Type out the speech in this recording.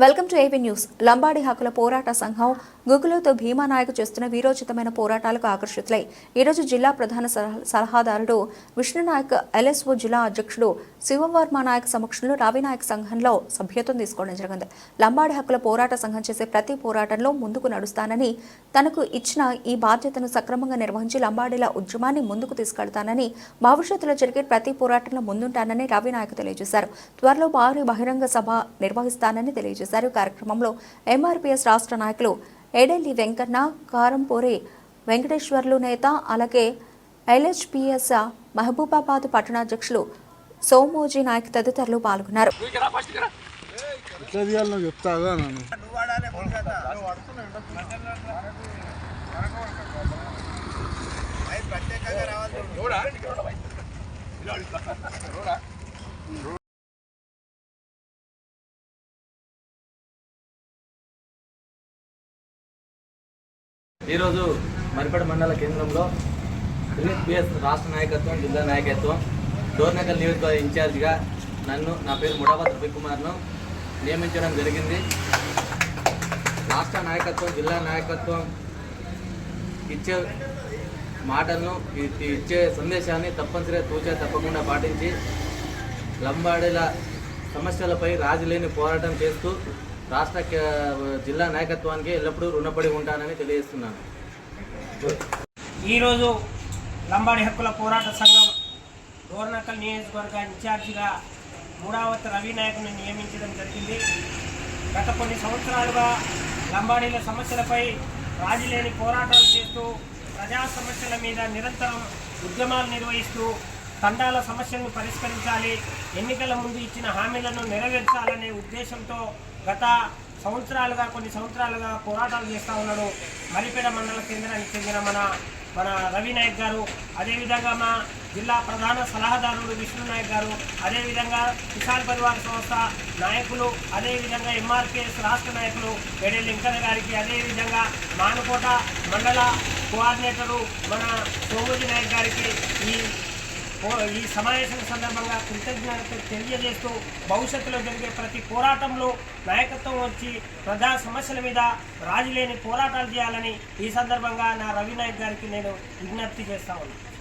Welcome to AV news. Lambadi హక్కుల పోరాట సంఘం గుగులోతో భీమానాయక్ చేస్తున్న వీరోచితమైన పోరాటాలకు ఆకర్షితులై ఈరోజు జిల్లా ప్రధాన సలహాదారుడు విష్ణునాయక్, ఎల్ఎస్ఓ జిల్లా అధ్యక్షుడు శివవర్మ నాయక్ సమక్షంలో రవినాయక్ సంఘంలో సభ్యత్వం తీసుకోవడం జరిగింది. లంబాడి హక్కుల పోరాట సంఘం చేసే ప్రతి పోరాటంలో ముందుకు నడుస్తానని, తనకు ఇచ్చిన ఈ బాధ్యతను సక్రమంగా నిర్వహించి లంబాడీల ఉద్యమాన్ని ముందుకు తీసుకెళ్తానని, భవిష్యత్తులో జరిగే ప్రతి పోరాటంలో ముందుంటానని రవినాయక్ తెలియజేశారు. త్వరలో భారీ బహిరంగ సభ నిర్వహిస్తానని తెలియజేశారు. కార్యక్రమంలో ఎంఆర్పీఎస్ రాష్ట్ర నాయకులు ఎడెల్లి వెంకన్న, కారంపూరి వెంకటేశ్వర్లు నేత, అలాగే ఎల్హెచ్పిఎస్ మహబూబాబాద్ పట్టణాధ్యక్షులు సోమోజీ నాయక్ తదితరులు పాల్గొన్నారు. ఈరోజు మరిపేట మండల కేంద్రంలో ఎల్హెచ్పిఎస్ రాష్ట్ర నాయకత్వం, జిల్లా నాయకత్వం, డోర్నకల్ నియోజకవర్గ ఇన్ఛార్జిగా నా పేరు ముడావత్ రవికుమార్ను నియమించడం జరిగింది. రాష్ట్ర నాయకత్వం, జిల్లా నాయకత్వం ఇచ్చే మాటలను, ఇచ్చే సందేశాన్ని తప్పనిసరిగా తప్పకుండా పాటించి లంబాడీల సమస్యలపై రాజీలేని పోరాటం చేస్తూ రాష్ట్ర జిల్లా నాయకత్వానికి ఎల్లప్పుడూ రుణపడి ఉంటానని తెలియజేస్తున్నాను. ఈరోజు లంబాడి హక్కుల పోరాట సంఘం డోర్నకల్ నియోజకవర్గ ఇన్ఛార్జిగా ముడావత్ రవినాయక్ను నియమించడం జరిగింది. గత కొన్ని సంవత్సరాలుగా లంబాడీల సమస్యలపై రాజీలేని పోరాటాలు చేస్తూ, ప్రజా సమస్యల మీద నిరంతరం ఉద్యమాలు నిర్వహిస్తూ, తండాల సమస్యలను పరిష్కరించాలి, ఎన్నికల ముందు ఇచ్చిన హామీలను నెరవేర్చాలనే ఉద్దేశంతో గత కొన్ని సంవత్సరాలుగా పోరాటాలు చేస్తూ ఉన్నాడు. మరిపేట మండల కేంద్రానికి చెందిన మన రవినాయక్ గారు, అదేవిధంగా మా జిల్లా ప్రధాన సలహాదారుడు విష్ణునాయక్ గారు, అదేవిధంగా కిసాన్ పరివార్ సంస్థ నాయకులు, అదేవిధంగా ఎంఆర్పీఎస్ రాష్ట్ర నాయకులు ఎడెల్ వెంకన్న గారికి, అదేవిధంగా మానుకోట మండల కోఆర్డినేటరు మన సోమోజీ నాయక్ గారికి ఈ సమావేశం సందర్భంగా కృతజ్ఞతలు తెలియజేస్తూ, భవిష్యత్తులో జరిగే ప్రతి పోరాటంలో నాయకత్వం వచ్చి ప్రజా సమస్యల మీద రాజీలేని పోరాటాలు చేయాలని ఈ సందర్భంగా నా రవినాయక్ గారికి నేను విజ్ఞప్తి చేస్తా ఉన్నాను.